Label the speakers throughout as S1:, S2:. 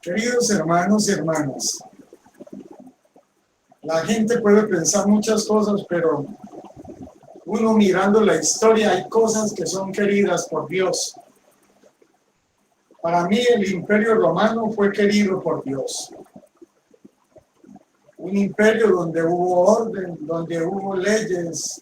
S1: Queridos hermanos y hermanas, la gente puede pensar muchas cosas, pero uno mirando la historia hay cosas que son queridas por Dios. Para mí el Imperio Romano fue querido por Dios. Un imperio donde hubo orden, donde hubo leyes.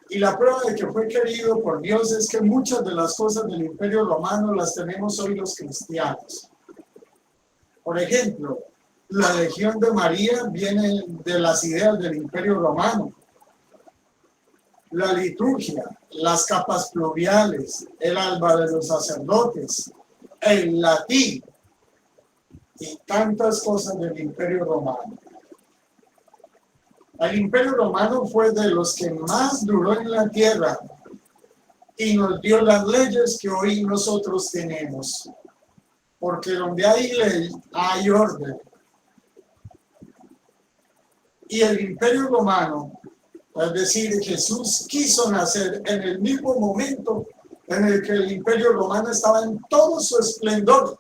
S1: Y la prueba de que fue querido por Dios es que muchas de las cosas del Imperio Romano las tenemos hoy los cristianos. Por ejemplo, la Legión de María viene de las ideas del Imperio Romano. La liturgia, las capas pluviales, el alba de los sacerdotes, el latín y tantas cosas del Imperio Romano. El Imperio Romano fue de los que más duró en la tierra y nos dio las leyes que hoy nosotros tenemos. Porque donde hay ley, hay orden. Y el Imperio Romano, es decir, Jesús quiso nacer en el mismo momento en el que el Imperio Romano estaba en todo su esplendor.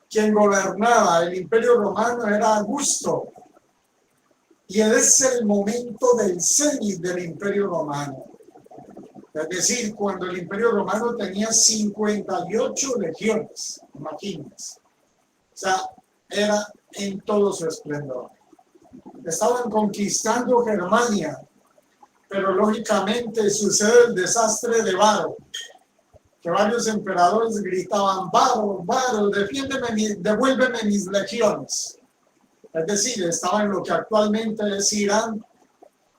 S1: Quien gobernaba el Imperio Romano era Augusto. Y es el momento del cenit del Imperio Romano. Es decir, cuando el Imperio Romano tenía 58 legiones, imagínense. O sea, era en todo su esplendor. Estaban conquistando Germania, pero lógicamente sucede el desastre de Varo, que varios emperadores gritaban: Varo, Varo, defiéndeme, devuélveme mis legiones. Es decir, estaba en lo que actualmente es Irán,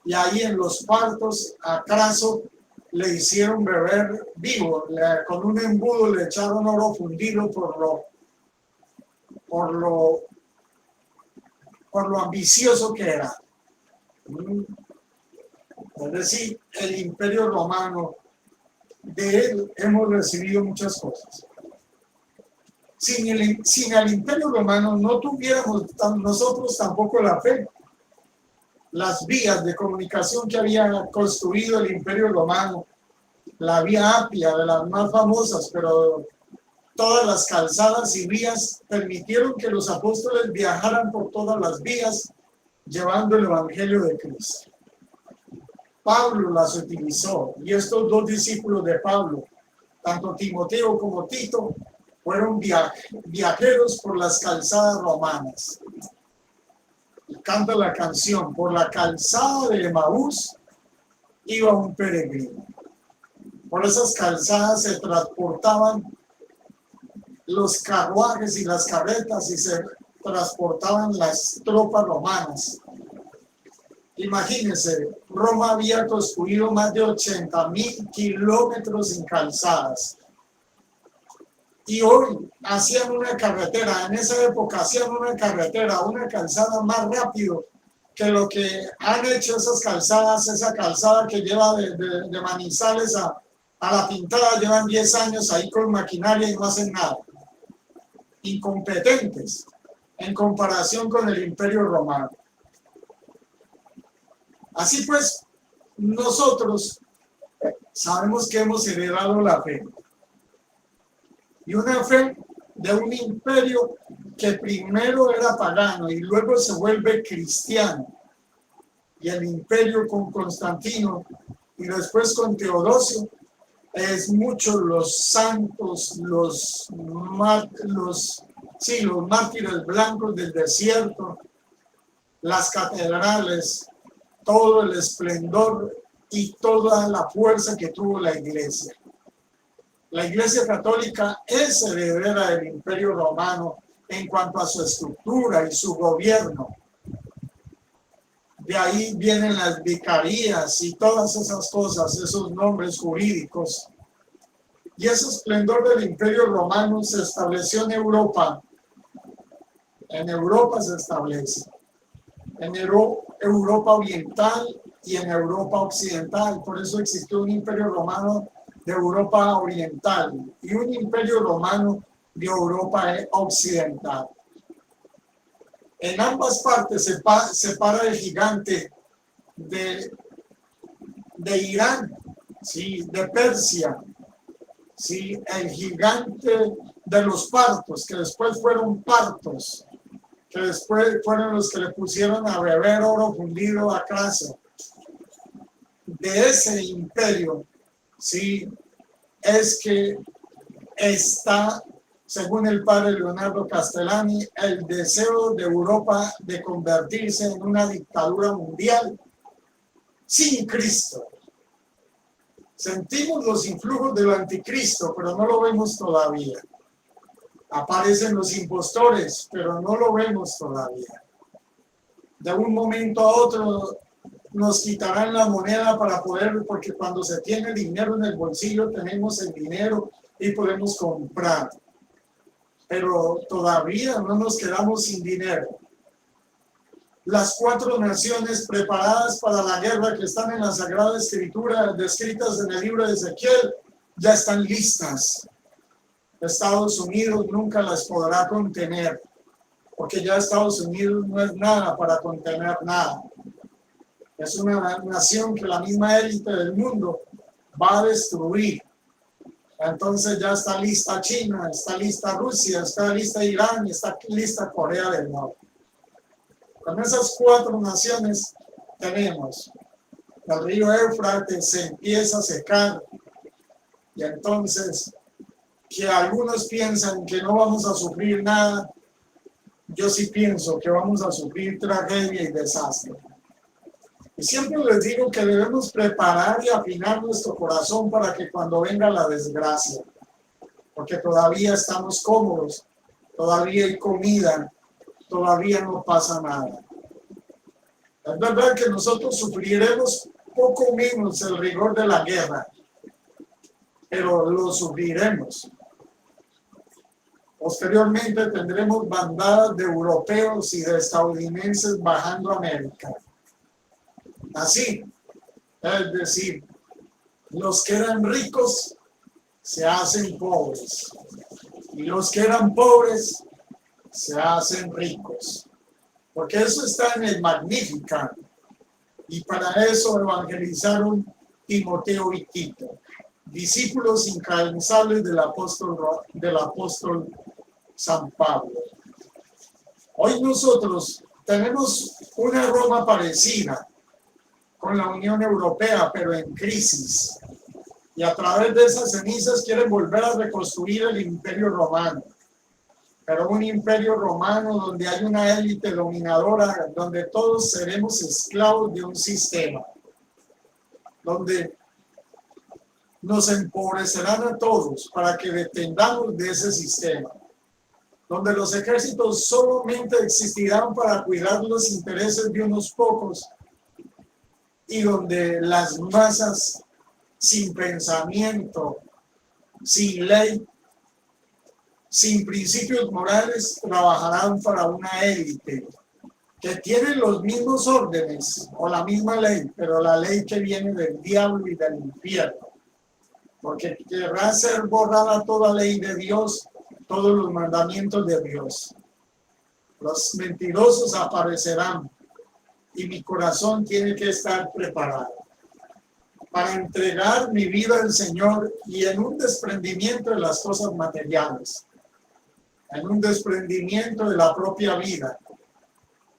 S1: y ahí en los partos a Craso le hicieron beber vivo, con un embudo le echaron oro fundido por lo ambicioso que era. Es decir, el Imperio Romano, de él hemos recibido muchas cosas. Sin el Imperio Romano no tuviéramos nosotros tampoco la fe. Las vías de comunicación que había construido el Imperio Romano, la vía Apia, de las más famosas, pero todas las calzadas y vías permitieron que los apóstoles viajaran por todas las vías llevando el Evangelio de Cristo. Pablo las utilizó, y estos dos discípulos de Pablo, tanto Timoteo como Tito, fueron viajeros por las calzadas romanas. Y canta la canción: por la calzada de Emaús iba un peregrino. Por esas calzadas se transportaban los carruajes y las carretas y se transportaban las tropas romanas. Imagínense, Roma había construido más de 80,000 kilómetros en calzadas. Y hoy hacían una carretera, en esa época hacían una carretera, una calzada más rápido que lo que han hecho esas calzadas. Esa calzada que lleva de Manizales a La Pintada, llevan 10 años ahí con maquinaria y no hacen nada. Incompetentes en comparación con el Imperio Romano. Así pues, nosotros sabemos que hemos heredado la fe. Y una fe de un imperio que primero era pagano y luego se vuelve cristiano. Y el imperio con Constantino y después con Teodosio es mucho los santos, los mártires blancos del desierto, las catedrales, todo el esplendor y toda la fuerza que tuvo la iglesia. La Iglesia Católica es heredera del Imperio Romano en cuanto a su estructura y su gobierno. De ahí vienen las vicarías y todas esas cosas, esos nombres jurídicos. Y ese esplendor del Imperio Romano se estableció en Europa. En Europa se establece. En Europa Oriental y en Europa Occidental. Por eso existió un Imperio Romano de Europa Oriental y un Imperio Romano de Europa Occidental. En ambas partes se para el gigante de Irán, ¿sí? De Persia, sí, el gigante de los partos, que después fueron partos, que después fueron los que le pusieron a beber oro fundido a casa. De ese imperio, sí, es que está, según el padre Leonardo Castellani, el deseo de Europa de convertirse en una dictadura mundial sin Cristo. Sentimos los influjos del anticristo, pero no lo vemos todavía. Aparecen los impostores, pero no lo vemos todavía. De un momento a otro nos quitarán la moneda para poder, porque cuando se tiene dinero en el bolsillo tenemos el dinero y podemos comprar. Pero todavía no nos quedamos sin dinero. Las 4 naciones preparadas para la guerra que están en la Sagrada Escritura, descritas en el libro de Ezequiel, ya están listas. Estados Unidos nunca las podrá contener, porque ya Estados Unidos no es nada para contener nada. Es una nación que la misma élite del mundo va a destruir. Entonces ya está lista China, está lista Rusia, está lista Irán y está lista Corea del Norte. Con esas 4 naciones tenemos el río Éufrates se empieza a secar y entonces que algunos piensan que no vamos a sufrir nada, yo sí pienso que vamos a sufrir tragedia y desastre. Y siempre les digo que debemos preparar y afinar nuestro corazón para que cuando venga la desgracia, porque todavía estamos cómodos, todavía hay comida, todavía no pasa nada. Es verdad que nosotros sufriremos poco menos el rigor de la guerra, pero lo sufriremos. Posteriormente tendremos bandadas de europeos y de estadounidenses bajando a América. Así, es decir, los que eran ricos se hacen pobres y los que eran pobres se hacen ricos, porque eso está en el Magnificat y para eso evangelizaron Timoteo y Tito, discípulos incansables del apóstol San Pablo. Hoy nosotros tenemos una Roma parecida con la Unión Europea, pero en crisis. Y a través de esas cenizas quieren volver a reconstruir el Imperio Romano. Pero un Imperio Romano donde hay una élite dominadora, donde todos seremos esclavos de un sistema, donde nos empobrecerán a todos para que dependamos de ese sistema, donde los ejércitos solamente existirán para cuidar los intereses de unos pocos y donde las masas sin pensamiento, sin ley, sin principios morales, trabajarán para una élite que tiene los mismos órdenes o la misma ley, pero la ley que viene del diablo y del infierno, porque querrá ser borrada toda ley de Dios, todos los mandamientos de Dios. Los mentirosos aparecerán y mi corazón tiene que estar preparado para entregar mi vida al Señor y en un desprendimiento de las cosas materiales, en un desprendimiento de la propia vida,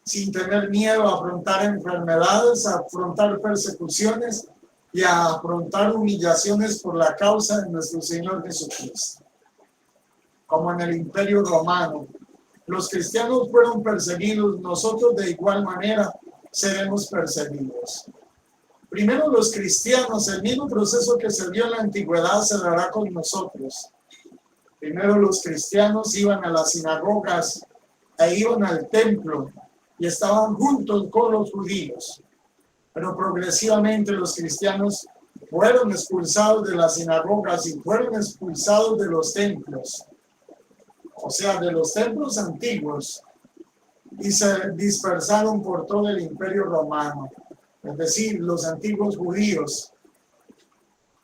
S1: sin tener miedo a afrontar enfermedades, a afrontar persecuciones y a afrontar humillaciones por la causa de nuestro Señor Jesucristo. Como en el Imperio Romano, los cristianos fueron perseguidos, nosotros de igual manera seremos perseguidos. Primero los cristianos, el mismo proceso que se dio en la antigüedad se dará con nosotros. Primero los cristianos iban a las sinagogas e iban al templo y estaban juntos con los judíos. Pero progresivamente los cristianos fueron expulsados de las sinagogas y fueron expulsados de los templos, o sea, de los templos antiguos, y se dispersaron por todo el Imperio Romano, es decir, los antiguos judíos.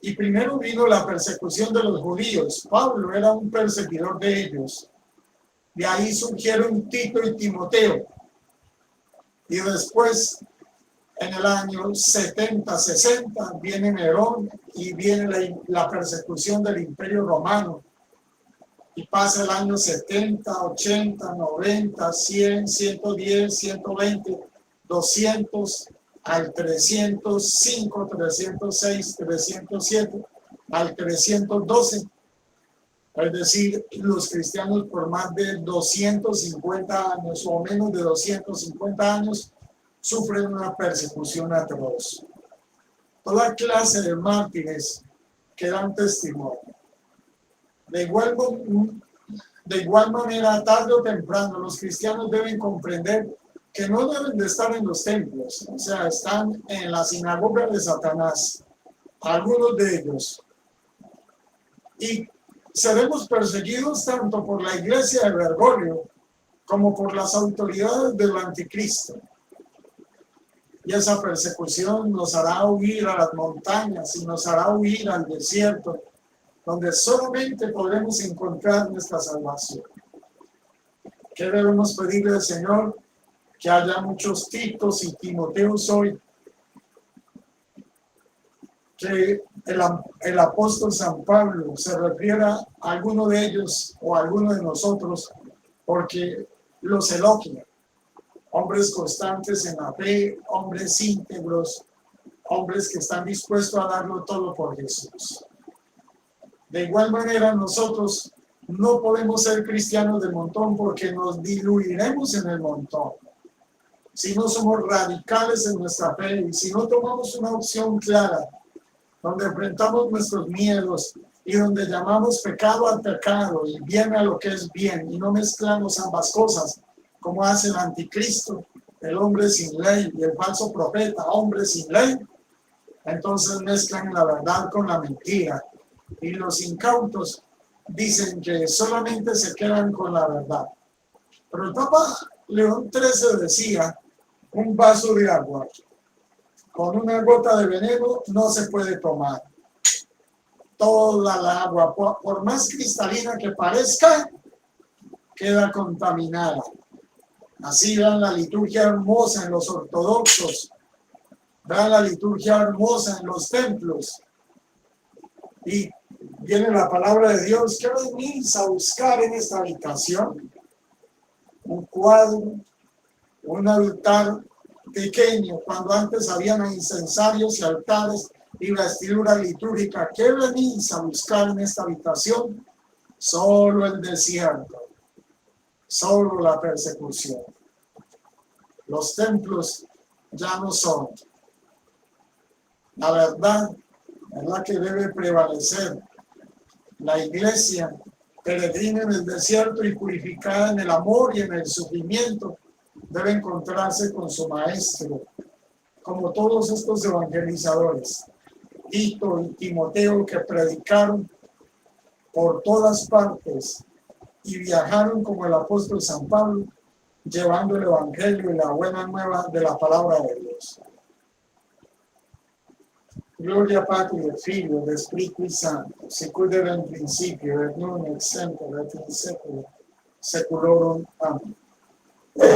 S1: Y primero vino la persecución de los judíos. Pablo era un perseguidor de ellos. De ahí surgieron Tito y Timoteo. Y después en el año 70, 60, viene Nerón y viene la persecución del Imperio Romano. Y pasa el año 70, 80, 90, 100, 110, 120, 200, al 305, 306, 307, al 312. Es decir, los cristianos por más de 250 años o menos de 250 años sufren una persecución atroz. Toda clase de mártires que dan testimonio. De igual manera, tarde o temprano, los cristianos deben comprender que no deben de estar en los templos, o sea, están en la sinagoga de Satanás, algunos de ellos. Y seremos perseguidos tanto por la iglesia de Bergoglio como por las autoridades del anticristo. Y esa persecución nos hará huir a las montañas y nos hará huir al desierto, donde solamente podremos encontrar nuestra salvación. ¿Qué debemos pedirle al Señor? Que haya muchos Titos y Timoteos hoy, que el apóstol San Pablo se refiera a alguno de ellos o a alguno de nosotros, porque los elogia. Hombres constantes en la fe, hombres íntegros, hombres que están dispuestos a darlo todo por Jesús. De igual manera, nosotros no podemos ser cristianos de montón porque nos diluiremos en el montón. Si no somos radicales en nuestra fe y si no tomamos una opción clara, donde enfrentamos nuestros miedos y donde llamamos pecado al pecado y bien a lo que es bien y no mezclamos ambas cosas, como hace el anticristo, el hombre sin ley, y el falso profeta, hombre sin ley, entonces mezclan la verdad con la mentira. Y los incautos dicen que solamente se quedan con la verdad. Pero el Papa León XIII decía, un vaso de agua con una gota de veneno no se puede tomar. Toda la agua, por más cristalina que parezca, queda contaminada. Así vean la liturgia hermosa en los ortodoxos, vean la liturgia hermosa en los templos. Y viene la palabra de Dios. ¿Qué venís a buscar en esta habitación? Un cuadro, un altar pequeño, cuando antes habían incensarios y altares y vestidura litúrgica. ¿Qué venís a buscar en esta habitación? Solo el desierto, solo la persecución. Los templos ya no son. La verdad es la que debe prevalecer. La iglesia, peregrina en el desierto y purificada en el amor y en el sufrimiento, debe encontrarse con su maestro, como todos estos evangelizadores, Tito y Timoteo, que predicaron por todas partes y viajaron como el apóstol San Pablo, llevando el evangelio y la buena nueva de la palabra de Dios. Gloria Patri et Filio, et Spiritus Sancto, sicut erat in principio, et nunc et semper, et in saecula saeculorum. Amén.